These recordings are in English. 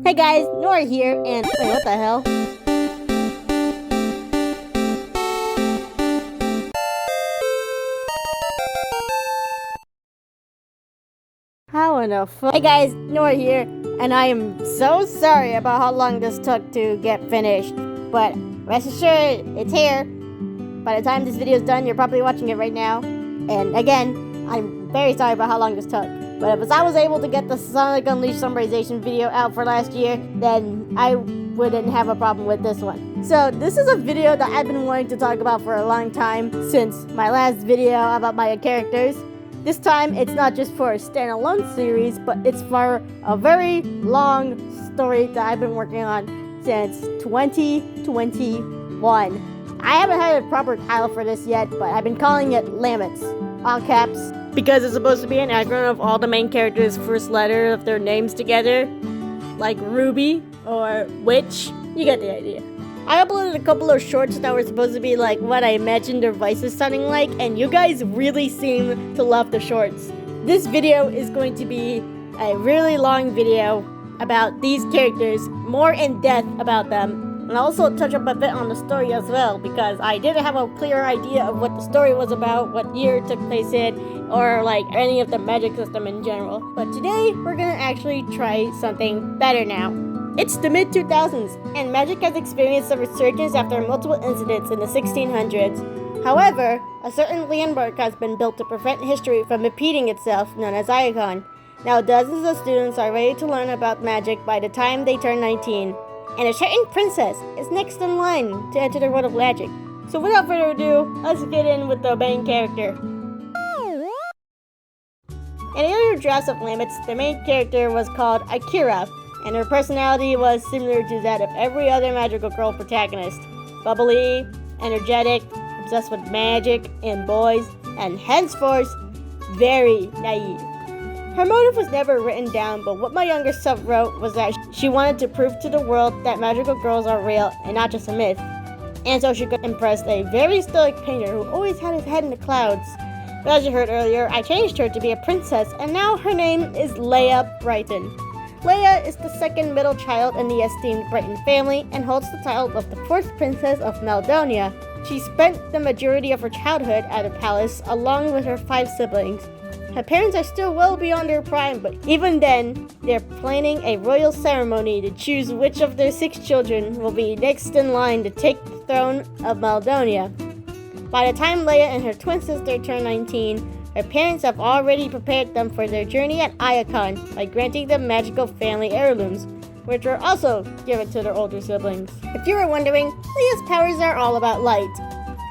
Hey guys, Nora here, and wait, what the hell? How in the fuck? Hey guys, Nora here, and I am so sorry about how long this took to get finished, but rest assured, it's here. By the time this video is done, you're probably watching it right now, and again, I'm very sorry about how long this took. But if I was able to get the Sonic Unleashed summarization video out for last year, then I wouldn't have a problem with this one. So this is a video that I've been wanting to talk about for a long time since my last video about my characters. This time it's not just for a standalone series, but it's for a very long story that I've been working on since 2021. I haven't had a proper title for this yet, but I've been calling it LAMENTS, all caps, because it's supposed to be an acronym of all the main characters' first letter of their names together, like Ruby or Witch. You get the idea. I uploaded a couple of shorts that were supposed to be like what I imagined their voices sounding like, and you guys really seem to love the shorts. This video is going to be a really long video about these characters, more in depth about them, and also touch up a bit on the story as well, because I didn't have a clear idea of what the story was about, what year it took place in, or like any of the magic system in general. But today, we're gonna actually try something better now. It's the mid-2000s, and magic has experienced a resurgence after multiple incidents in the 1600s. However, a certain landmark has been built to prevent history from repeating itself, known as Icon. Now, dozens of students are ready to learn about magic by the time they turn 19. And a certain princess is next in line to enter the world of magic. So without further ado, let's get in with the main character. In the earlier drafts of LAMENTS, the main character was called Akira, and her personality was similar to that of every other magical girl protagonist. Bubbly, energetic, obsessed with magic and boys, and henceforth, very naive. Her motive was never written down, but what my younger self wrote was that she wanted to prove to the world that magical girls are real and not just a myth. And so she could impress a very stoic painter who always had his head in the clouds. But as you heard earlier, I changed her to be a princess, and now her name is Leia Brighton. Leia is the second middle child in the esteemed Brighton family and holds the title of the fourth princess of Maldonia. She spent the majority of her childhood at the palace along with her 5 siblings. Her parents are still well beyond their prime, but even then, they're planning a royal ceremony to choose which of their 6 children will be next in line to take the throne of Maldonia. By the time Leia and her twin sister turn 19, her parents have already prepared them for their journey at Icon by granting them magical family heirlooms, which were also given to their older siblings. If you were wondering, Leia's powers are all about light.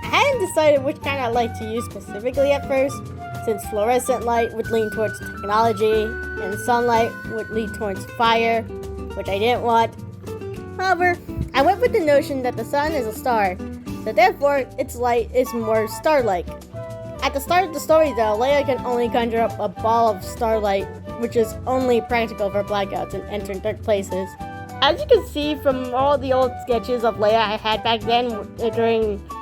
I hadn't decided which kind of light to use specifically at first, since fluorescent light would lean towards technology, and sunlight would lean towards fire, which I didn't want. However, I went with the notion that the sun is a star, so therefore its light is more star-like. At the start of the story though, Leia can only conjure up a ball of starlight, which is only practical for blackouts and entering dark places. As you can see from all the old sketches of Leia I had back then,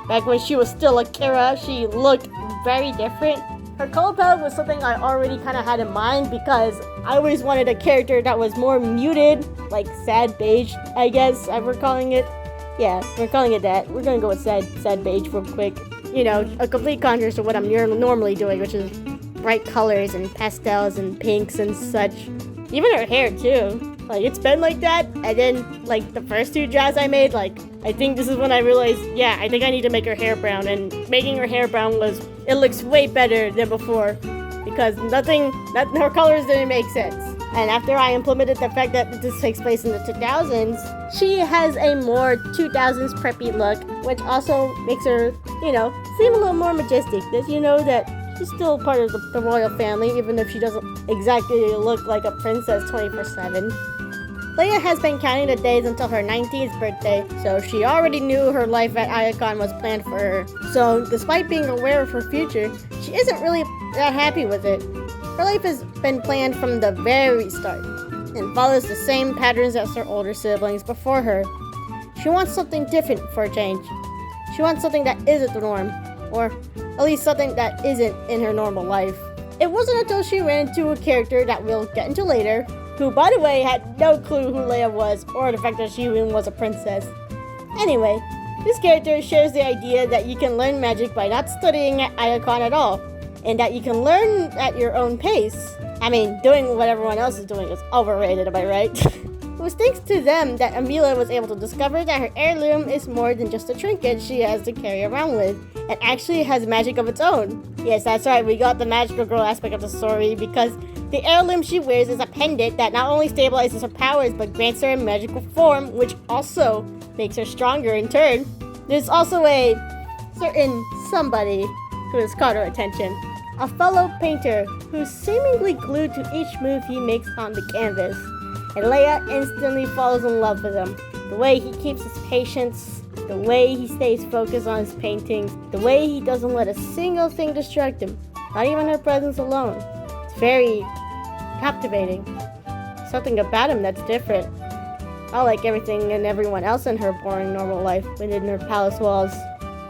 back when she was still Akira, she looked very different. Her color palette was something I already kind of had in mind because I always wanted a character that was more muted, like sad beige, I guess we're calling it. Yeah, we're calling it that. We're gonna go with sad beige real quick. You know, a complete contrast to what I'm normally doing, which is bright colors and pastels and pinks and such. Even her hair too. Like, it's been like that, and then, like, the first 2 drafts I made, like, I think this is when I realized, yeah, I think I need to make her hair brown, and making her hair brown it looks way better than before, because her colors didn't make sense. And after I implemented the fact that this takes place in the 2000s, she has a more 2000s preppy look, which also makes her, you know, seem a little more majestic, because you know that she's still part of the royal family, even if she doesn't exactly look like a princess 24/7. Leia has been counting the days until her 19th birthday, so she already knew her life at Icon was planned for her. So, despite being aware of her future, she isn't really that happy with it. Her life has been planned from the very start, and follows the same patterns as her older siblings before her. She wants something different for a change. She wants something that isn't the norm, or at least something that isn't in her normal life. It wasn't until she ran into a character that we'll get into later, who, by the way, had no clue who Leia was or the fact that she even was a princess. Anyway, this character shares the idea that you can learn magic by not studying at Iacon at all, and that you can learn at your own pace. I mean, doing what everyone else is doing is overrated, am I right? It was thanks to them that Amelia was able to discover that her heirloom is more than just a trinket she has to carry around with, and actually has magic of its own. Yes, that's right, we got the magical girl aspect of the story, because the heirloom she wears is a pendant that not only stabilizes her powers, but grants her a magical form, which also makes her stronger in turn. There's also a certain somebody who has caught her attention. A fellow painter who's seemingly glued to each move he makes on the canvas. And Leia instantly falls in love with him. The way he keeps his patience, the way he stays focused on his paintings, the way he doesn't let a single thing distract him, not even her presence alone. It's very captivating. Something about him that's different. Unlike everything and everyone else in her boring normal life within her palace walls.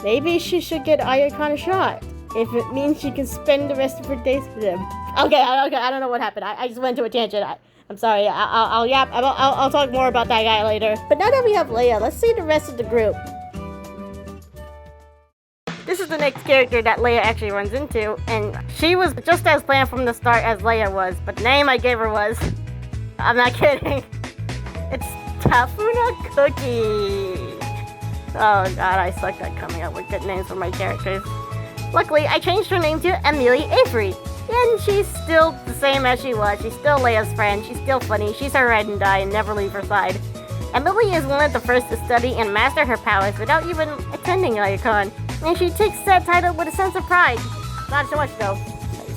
Maybe she should get Iacon a shot, if it means she can spend the rest of her days with him. Okay, I don't know what happened. I just went to a tangent. I'm sorry. I'll talk more about that guy later. But now that we have Leia, let's see the rest of the group. This is the next character that Leia actually runs into, and she was just as planned from the start as Leia was, but the name I gave her was... I'm not kidding. It's Tafuna Cookie. Oh god, I suck at coming up with good names for my characters. Luckily, I changed her name to Amelie Avery. And she's still the same as she was. She's still Leia's friend. She's still funny. She's her ride and die and never leave her side. Amelie is one of the first to study and master her powers without even attending Iacon. And she takes that title with a sense of pride. Not so much though.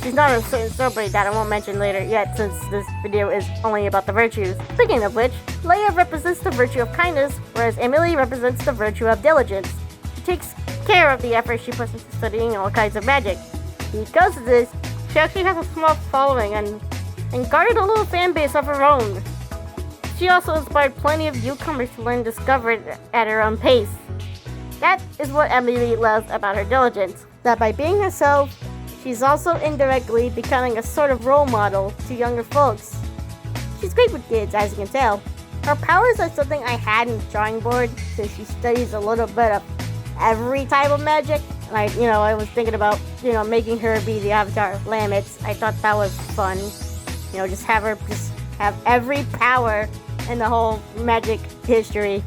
She's not a certain celebrity that I won't mention later yet, since this video is only about the virtues. Speaking of which, Leia represents the virtue of kindness, whereas Amelie represents the virtue of diligence. She takes care of the effort she puts into studying all kinds of magic. Because of this, she actually has a small following and garnered a little fan base of her own. She also inspired plenty of newcomers to learn and discover it at her own pace. That is what Amelie loves about her diligence, that by being herself, she's also indirectly becoming a sort of role model to younger folks. She's great with kids, as you can tell. Her powers are something I had in the drawing board, since she studies a little bit of every type of magic. I was thinking about, making her be the avatar of LAMENTS. I thought that was fun. Just have every power in the whole magic history.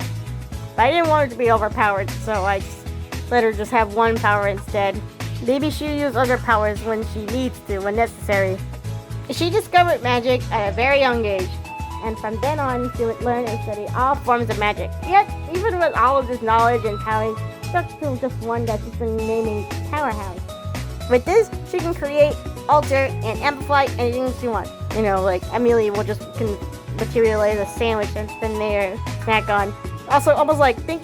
But I didn't want her to be overpowered, so I just let her just have one power instead. Maybe she'll use other powers when she needs to, when necessary. She discovered magic at a very young age, and from then on, she would learn and study all forms of magic. Yet, even with all of this knowledge and talent, stuck to just one that she's been naming Powerhouse. With this, she can create, alter, and amplify anything she wants. Like Amelie will just can materialize a sandwich and then there snack on. Also, almost like think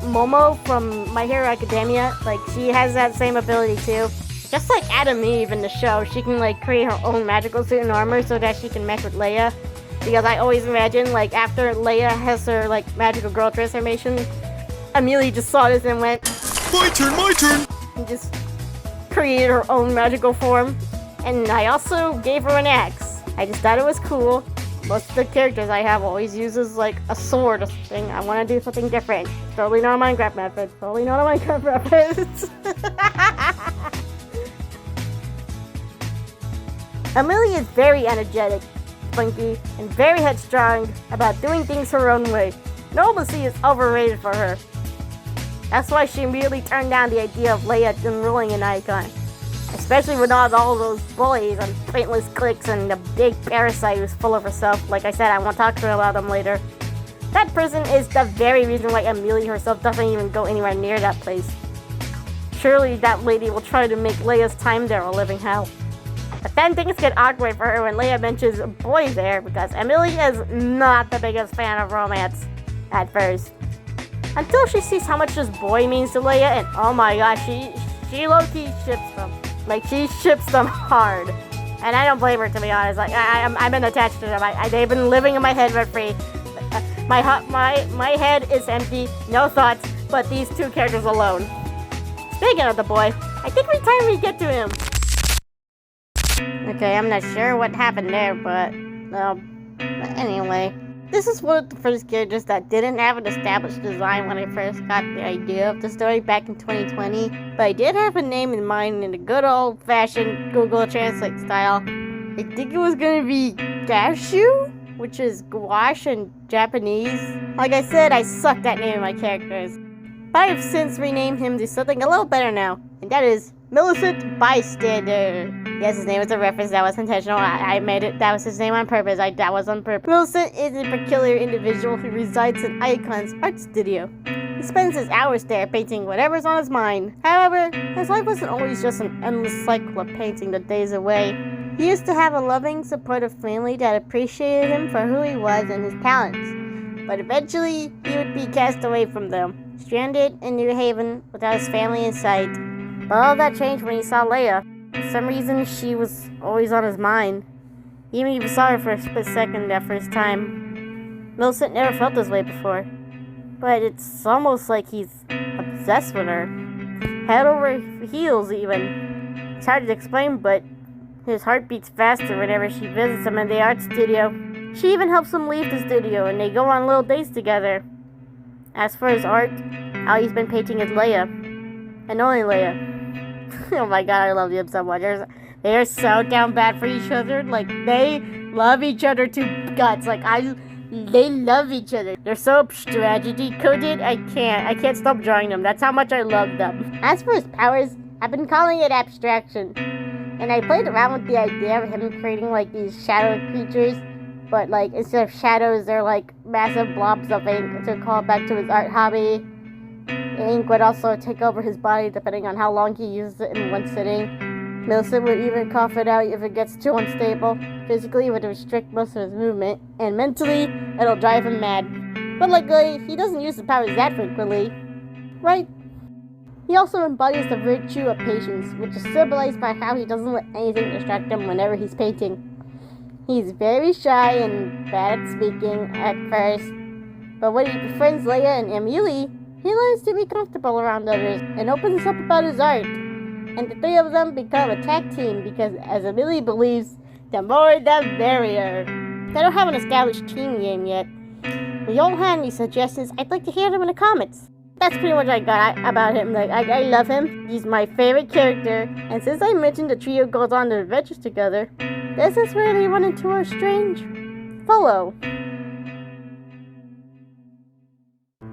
Momo from My Hero Academia. Like she has that same ability too. Just like Adam Eve in the show, she can create her own magical suit and armor so that she can mess with Leia. Because I always imagine after Leia has her magical girl transformation, Amelie just saw this and went, my turn! And just created her own magical form. And I also gave her an axe. I just thought it was cool. Most of the characters I have always uses a sword or something. I want to do something different. Totally not a Minecraft method. Amelie is very energetic, spunky, and very headstrong about doing things her own way. Normalcy is overrated for her. That's why she immediately turned down the idea of Leia enrolling in Iacon. Especially with all those bullies and pointless cliques and the big parasite who's full of herself. Like I said, I won't talk to her about them later. That person is the very reason why Amelie herself doesn't even go anywhere near that place. Surely that lady will try to make Leia's time there a living hell. But then things get awkward for her when Leia mentions a boy there, because Amelie is not the biggest fan of romance at first. Until she sees how much this boy means to Leia, and oh my gosh, she low-key ships them. She ships them hard. And I don't blame her, to be honest. I've been attached to them. They've been living in my head rent free. My head is empty, no thoughts, but these two characters alone. Speaking of the boy, I think it's time we get to him. Okay, I'm not sure what happened there, but Anyway, this is one of the first characters that didn't have an established design when I first got the idea of the story back in 2020, but I did have a name in mind in a good old-fashioned Google Translate style. I think it was gonna be Gashu, which is gouache in Japanese. Like I said, I sucked at naming my characters, but I have since renamed him to something a little better now, and that is Millicent Bystander. Yes, his name is a reference. That was intentional. I made it. That was his name on purpose. That was on purpose. Millicent is a peculiar individual who resides in Icon's art studio. He spends his hours there painting whatever's on his mind. However, his life wasn't always just an endless cycle of painting the days away. He used to have a loving, supportive family that appreciated him for who he was and his talents. But eventually, he would be cast away from them, stranded in New Haven without his family in sight. But all that changed when he saw Leia. For some reason, she was always on his mind. He even saw her for a split second that first time. Millicent never felt this way before. But it's almost like he's obsessed with her. Head over heels, even. It's hard to explain, but his heart beats faster whenever she visits him in the art studio. She even helps him leave the studio, and they go on little dates together. As for his art, all he's been painting is Leia. And only Leia. Oh my god, I love them so much. They are so down bad for each other. Like, they love each other to guts. Like, they love each other. They're so strategy coded. I can't stop drawing them. That's how much I love them. As for his powers, I've been calling it abstraction. And I played around with the idea of him creating like these shadow creatures. But like, instead of shadows, they're like massive blobs of ink to call back to his art hobby. The ink would also take over his body depending on how long he uses it in one sitting. Millicent would even cough it out if it gets too unstable. Physically, it would restrict most of his movement, and mentally, it'll drive him mad. But luckily, he doesn't use the powers that frequently, right? He also embodies the virtue of patience, which is symbolized by how he doesn't let anything distract him whenever he's painting. He's very shy and bad at speaking at first, but when he befriends Leia and Amelie, he learns to be comfortable around others and opens up about his art. And the three of them become a tag team because, as Amelie believes, the more the merrier. They don't have an established team game yet. If you all have any suggestions, I'd like to hear them in the comments. That's pretty much what I got about him. Like, I love him. He's my favorite character. And since I mentioned the trio goes on their adventures together, this is where they run into a strange fellow.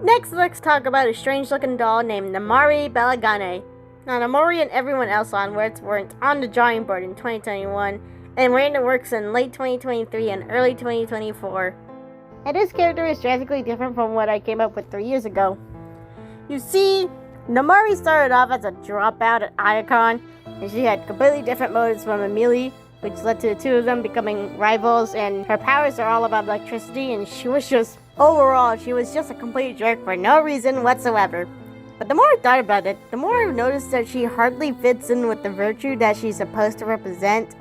Next, let's talk about a strange-looking doll named Namari Bellagane. Now, Namari and everyone else onwards weren't on the drawing board in 2021, and were in the works in late 2023 and early 2024. And this character is drastically different from what I came up with 3 years ago. You see, Namari started off as a dropout at Icon, and she had completely different motives from Amelie, which led to the two of them becoming rivals, and her powers are all about electricity, and she was just a complete jerk for no reason whatsoever. But the more I thought about it, the more I noticed that she hardly fits in with the virtue that she's supposed to represent,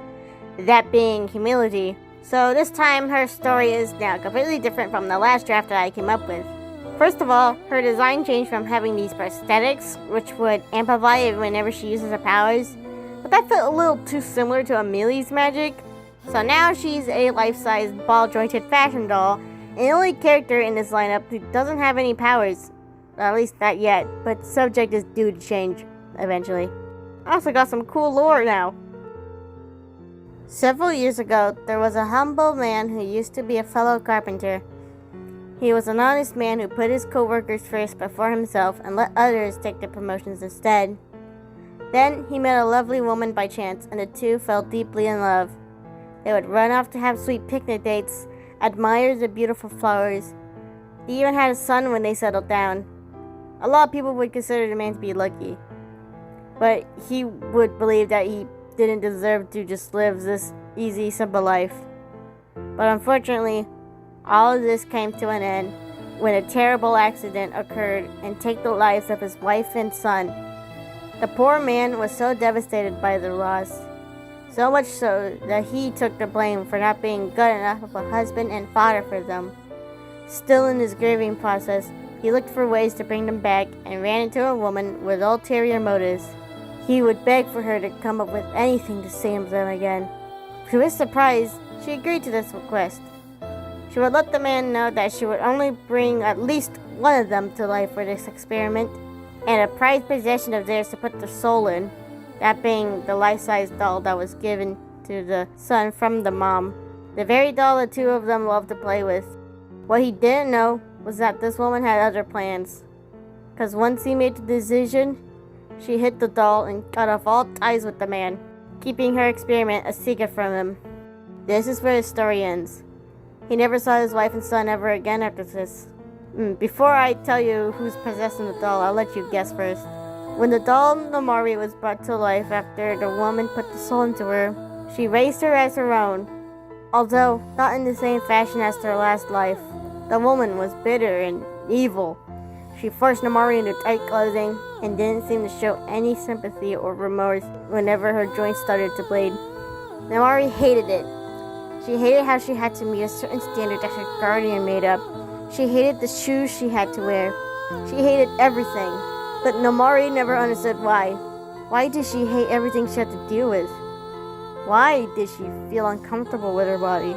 that being humility. So this time, her story is now completely different from the last draft that I came up with. First of all, her design changed from having these prosthetics, which would amplify it whenever she uses her powers, but that felt a little too similar to Amelie's magic. So now she's a life-size, ball-jointed fashion doll, and the only character in this lineup who doesn't have any powers. At least not yet, but the subject is due to change eventually. I also got some cool lore now. Several years ago, there was a humble man who used to be a fellow carpenter. He was an honest man who put his co-workers first before himself and let others take the promotions instead. Then he met a lovely woman by chance, and the two fell deeply in love. They would run off to have sweet picnic dates, admire the beautiful flowers. They even had a son when they settled down. A lot of people would consider the man to be lucky, but he would believe that he didn't deserve to just live this easy, simple life. But unfortunately, all of this came to an end when a terrible accident occurred and took the lives of his wife and son. The poor man was so devastated by the loss, so much so that he took the blame for not being good enough of a husband and father for them. Still in his grieving process, he looked for ways to bring them back and ran into a woman with ulterior motives. He would beg for her to come up with anything to save them again. To his surprise, she agreed to this request. She would let the man know that she would only bring at least one of them to life for this experiment, and a prized possession of theirs to put their soul in, that being the life-size doll that was given to the son from the mom. The very doll the two of them loved to play with. What he didn't know was that this woman had other plans. Because once he made the decision, she hid the doll and cut off all ties with the man, keeping her experiment a secret from him. This is where the story ends. He never saw his wife and son ever again after this. Before I tell you who's possessing the doll, I'll let you guess first. When the doll Namari was brought to life after the woman put the soul into her, she raised her as her own, although not in the same fashion as her last life. The woman was bitter and evil. She forced Namari into tight clothing and didn't seem to show any sympathy or remorse whenever her joints started to bleed. Namari hated it. She hated how she had to meet a certain standard that her guardian made up. She hated the shoes she had to wear. She hated everything. But Namari never understood why. Why did she hate everything she had to deal with? Why did she feel uncomfortable with her body?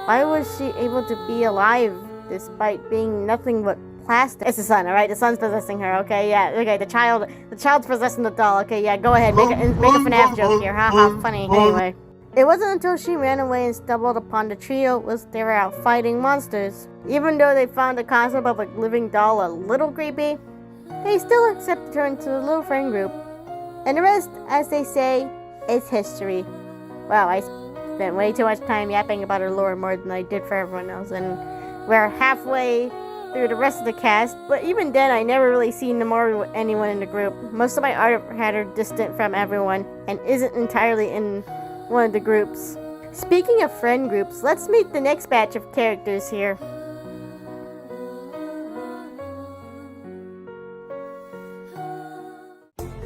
Why was she able to be alive despite being nothing but plastic? It's the son, alright? The son's possessing her, okay? Yeah, okay, the child's possessing the doll, okay? Yeah, go ahead, make a FNAF joke here, haha, funny, anyway. It wasn't until she ran away and stumbled upon the trio was they were out fighting monsters. Even though they found the concept of a living doll a little creepy, they still accepted her into the little friend group. And the rest, as they say, is history. Wow, I spent way too much time yapping about her lore more than I did for everyone else, and we're halfway through the rest of the cast, but even then I never really seen Namari with anyone in the group. Most of my art had her distant from everyone, and isn't entirely in one of the groups. Speaking of friend groups, let's meet the next batch of characters here.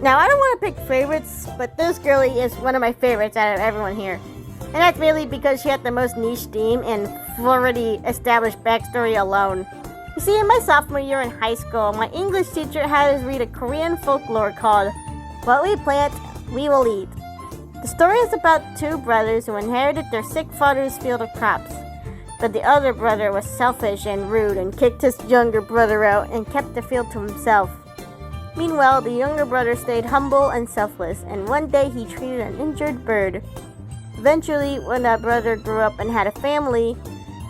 Now, I don't want to pick favorites, but this girlie is one of my favorites out of everyone here. And that's mainly because she had the most niche theme and already established backstory alone. You see, in my sophomore year in high school, my English teacher had us read a Korean folklore called What We Plant, We Will Eat. The story is about two brothers who inherited their sick father's field of crops. But the other brother was selfish and rude and kicked his younger brother out and kept the field to himself. Meanwhile, the younger brother stayed humble and selfless, and one day he treated an injured bird. Eventually, when that brother grew up and had a family,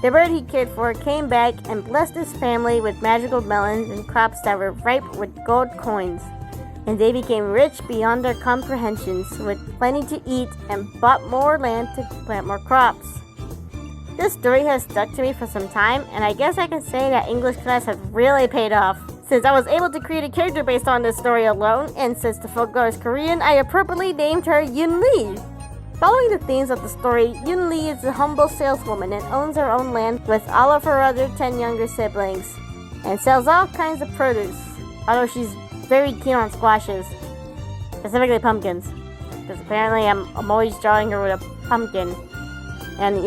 the bird he cared for came back and blessed his family with magical melons and crops that were ripe with gold coins. And they became rich beyond their comprehensions, with plenty to eat and bought more land to plant more crops. This story has stuck to me for some time, and I guess I can say that English class has really paid off. Since I was able to create a character based on this story alone, and since the folklore is Korean, I appropriately named her Eun Lee. Following the themes of the story, Eun Lee is a humble saleswoman and owns her own land with all of her other 10 younger siblings, and sells all kinds of produce, although she's very keen on squashes, specifically pumpkins, because apparently I'm always drawing her with a pumpkin, and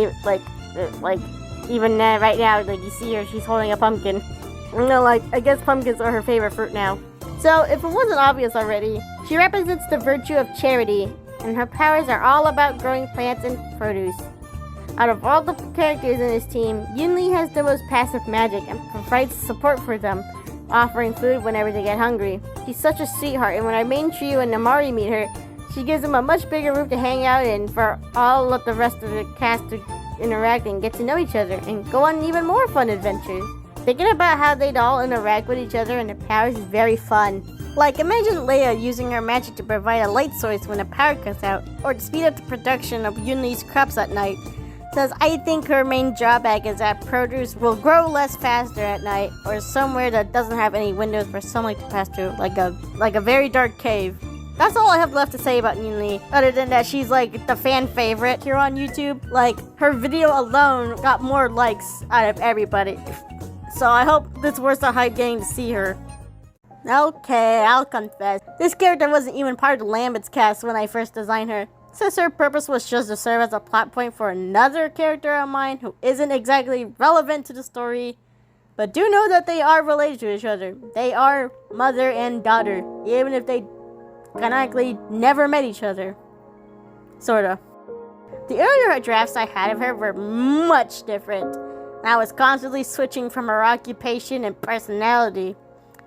even right now, like you see her, she's holding a pumpkin. You know, I guess pumpkins are her favorite fruit now. So, if it wasn't obvious already, she represents the virtue of charity, and her powers are all about growing plants and produce. Out of all the characters in this team, Eun Lee has the most passive magic and provides support for them, offering food whenever they get hungry. She's such a sweetheart, and when our main trio and Namari meet her, she gives them a much bigger room to hang out in for all of the rest of the cast to interact and get to know each other, and go on even more fun adventures. Thinking about how they'd all interact with each other and their powers is very fun. Like, imagine Leia using her magic to provide a light source when the power cuts out, or to speed up the production of Eun Lee's crops at night. Says, I think her main drawback is that produce will grow less faster at night, or somewhere that doesn't have any windows for sunlight to pass through, like a very dark cave. That's all I have left to say about Eun Lee, other than that she's like the fan favorite here on YouTube. Like, her video alone got more likes out of everybody. So I hope this worth the hype getting to see her. Okay, I'll confess. This character wasn't even part of the LAMENTS cast when I first designed her, since her purpose was just to serve as a plot point for another character of mine who isn't exactly relevant to the story, but do know that they are related to each other. They are mother and daughter, even if they canonically never met each other. Sorta. The earlier drafts I had of her were much different. I was constantly switching from her occupation and personality.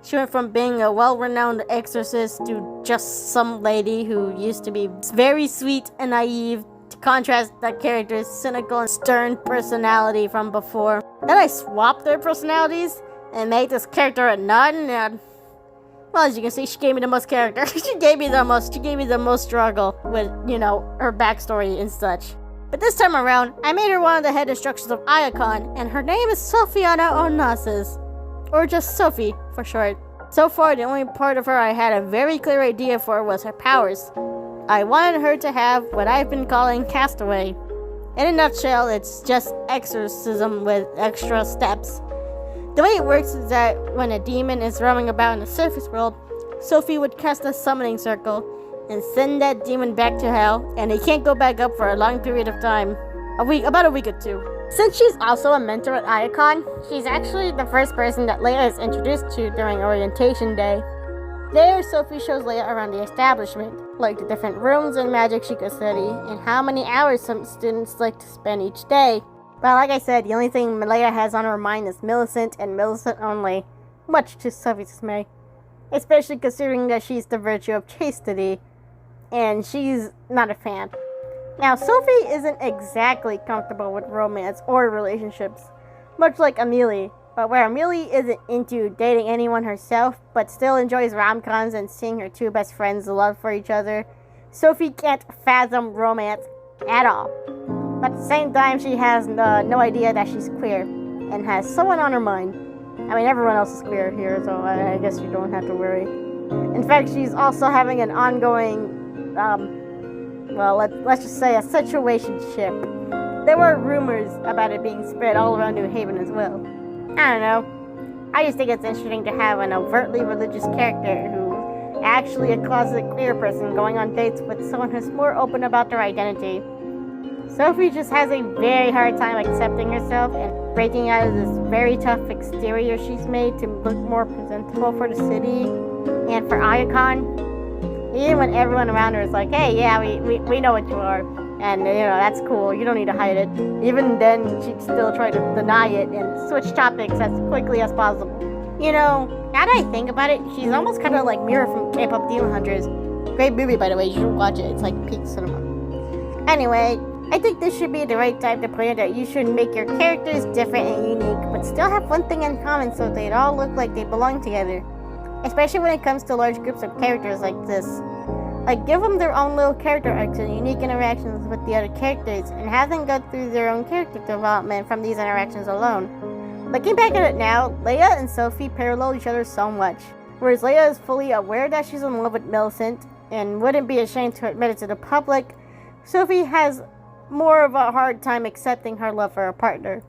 She went from being a well-renowned exorcist to just some lady who used to be very sweet and naive, to contrast that character's cynical and stern personality from before. Then I swapped their personalities and made this character a nun, and well, as you can see, she gave me the most character. She gave me the most struggle with, her backstory and such. But this time around, I made her one of the head instructors of Iacon, and her name is Sofiana Onasis, or just Sophie for short. So far, the only part of her I had a very clear idea for was her powers. I wanted her to have what I've been calling Castaway. In a nutshell, it's just exorcism with extra steps. The way it works is that when a demon is roaming about in the surface world, Sophie would cast a summoning circle and send that demon back to hell, and he can't go back up for a long period of time. About a week or two. Since she's also a mentor at Iacon, she's actually the first person that Leia is introduced to during orientation day. There, Sophie shows Leia around the establishment, like the different rooms and magic she could study, and how many hours some students like to spend each day. But like I said, the only thing Leia has on her mind is Millicent and Millicent only, much to Sophie's dismay. Especially considering that she's the virtue of chastity, and she's not a fan. Now, Sophie isn't exactly comfortable with romance or relationships, much like Amelie, but where Amelie isn't into dating anyone herself, but still enjoys rom-coms and seeing her two best friends love for each other, Sophie can't fathom romance at all. But at the same time, she has no idea that she's queer, and has someone on her mind. I mean, everyone else is queer here, so I guess you don't have to worry. In fact, she's also having an ongoing, let's just say a situationship. There were rumors about it being spread all around New Haven as well. I don't know. I just think it's interesting to have an overtly religious character who's actually a closet queer person going on dates with someone who's more open about their identity. Sophie just has a very hard time accepting herself and breaking out of this very tough exterior she's made to look more presentable for the city and for Iacon. Even when everyone around her is like, hey, yeah, we know what you are, and that's cool, you don't need to hide it. Even then, she'd still try to deny it and switch topics as quickly as possible. Now that I think about it, she's almost kind of like Mira from K-pop Demon Hunters. Great movie, by the way, you should watch it, it's like peak cinema. Anyway, I think this should be the right time to point out that you should make your characters different and unique, but still have one thing in common so they all look like they belong together. Especially when it comes to large groups of characters like this. Like, give them their own little character arcs and unique interactions with the other characters, and have them go through their own character development from these interactions alone. Looking back at it now, Leia and Sophie parallel each other so much. Whereas Leia is fully aware that she's in love with Millicent, and wouldn't be ashamed to admit it to the public, Sophie has more of a hard time accepting her love for her partner.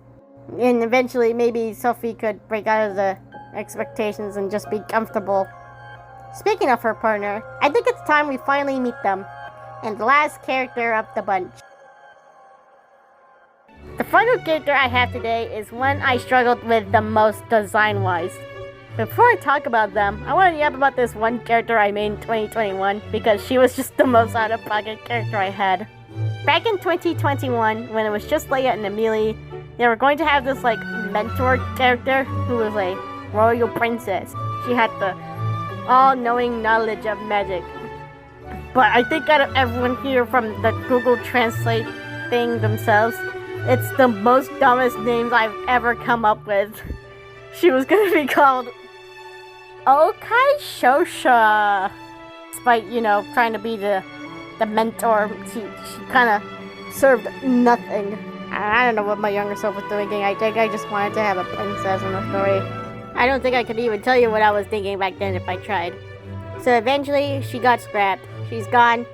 And eventually, maybe Sophie could break out of the expectations and just be comfortable. Speaking of her partner, I think it's time we finally meet them, and the last character of the bunch. The final character I have today is one I struggled with the most design-wise. Before I talk about them, I want to yap about this one character I made in 2021 because she was just the most out-of-pocket character I had. Back in 2021, when it was just Leia and Amelie, they were going to have this mentor character who was a royal princess. She had the all-knowing knowledge of magic. But I think out of everyone here from the Google Translate thing themselves, it's the most dumbest names I've ever come up with. She was gonna be called Okai Shosha. Despite, trying to be the mentor, she kind of served nothing. I don't know what my younger self was thinking. I think I just wanted to have a princess in the story. I don't think I could even tell you what I was thinking back then if I tried. So eventually, she got scrapped. She's gone.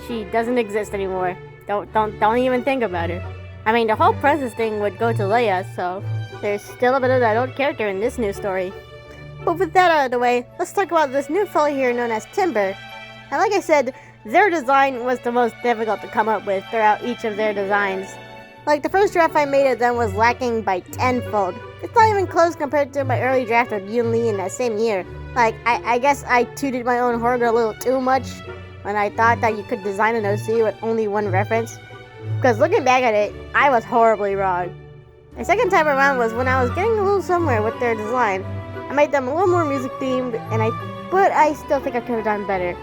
She doesn't exist anymore. Don't even think about her. I mean, the whole princess thing would go to Leia, so there's still a bit of that old character in this new story. But with that out of the way, let's talk about this new fella here known as Timber. And like I said, their design was the most difficult to come up with throughout each of their designs. Like, the first draft I made of them was lacking by tenfold. It's not even close compared to my early draft of Eun Lee in that same year. Like, I guess I tooted my own horn a little too much when I thought that you could design an OC with only one reference. Because looking back at it, I was horribly wrong. My second time around was when I was getting a little somewhere with their design. I made them a little more music themed, but I still think I could have done better.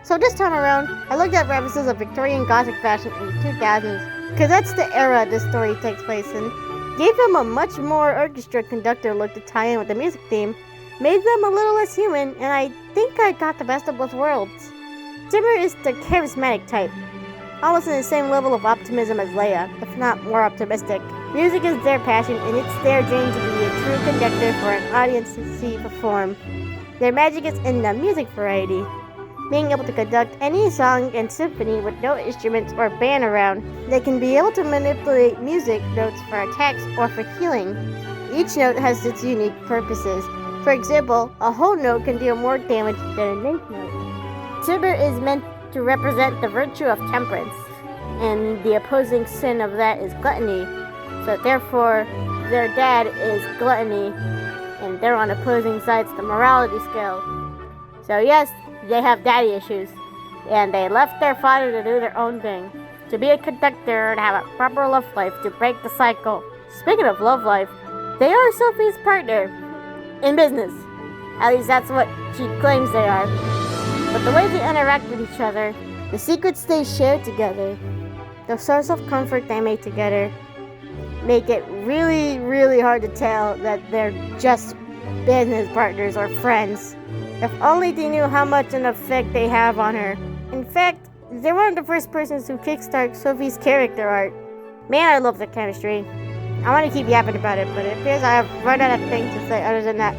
So this time around, I looked at references of Victorian Gothic fashion in the 2000s, because that's the era this story takes place in, gave them a much more orchestra conductor look to tie in with the music theme, made them a little less human, and I think I got the best of both worlds. Zimmer is the charismatic type, almost in the same level of optimism as Leia, if not more optimistic. Music is their passion, and it's their dream to be a true conductor for an audience to see perform. Their magic is in the music variety, being able to conduct any song and symphony with no instruments or band around. They can be able to manipulate music notes for attacks or for healing. Each note has its unique purposes. For example, a whole note can deal more damage than an eighth note. Zimmer is meant to represent the virtue of temperance, and the opposing sin of that is gluttony. So therefore, their dad is gluttony, and they're on opposing sides of the morality scale. So yes, they have daddy issues, and they left their father to do their own thing, to be a conductor and have a proper love life to break the cycle. Speaking of love life, they are Sophie's partner in business. At least that's what she claims they are. But the way they interact with each other, the secrets they share together, the source of comfort they make together, make it really, really hard to tell that they're just business partners or friends. If only they knew how much an effect they have on her. In fact, they're one of the first persons who kickstart Sophie's character art. Man, I love their chemistry. I want to keep yapping about it, but it appears I have run out of things to say other than that.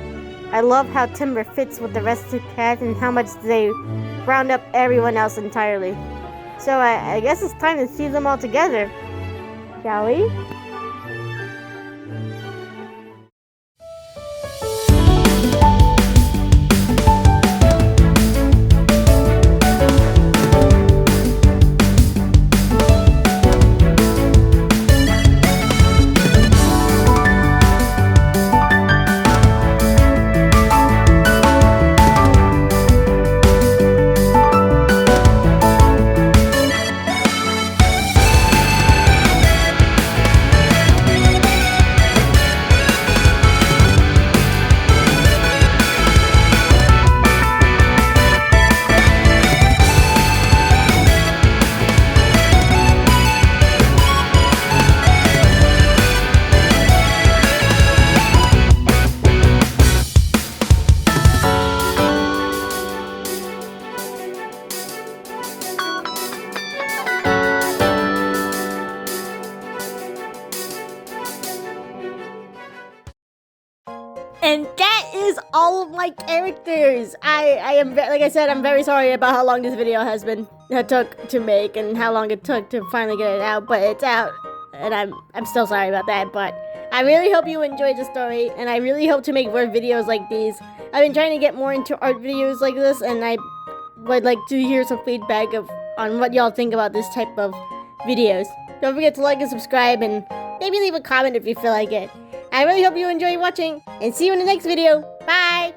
I love how Timber fits with the rest of the cast and how much they round up everyone else entirely. So I guess it's time to see them all together. Shall we? And that is all of my characters. I am, like I said, I'm very sorry about how long this video took to make and how long it took to finally get it out, but it's out, and I'm still sorry about that. But I really hope you enjoyed the story, and I really hope to make more videos like these. I've been trying to get more into art videos like this, and I would like to hear some feedback on what y'all think about this type of videos. Don't forget to like and subscribe, and maybe leave a comment if you feel like it. I really hope you enjoy watching, and see you in the next video. Bye!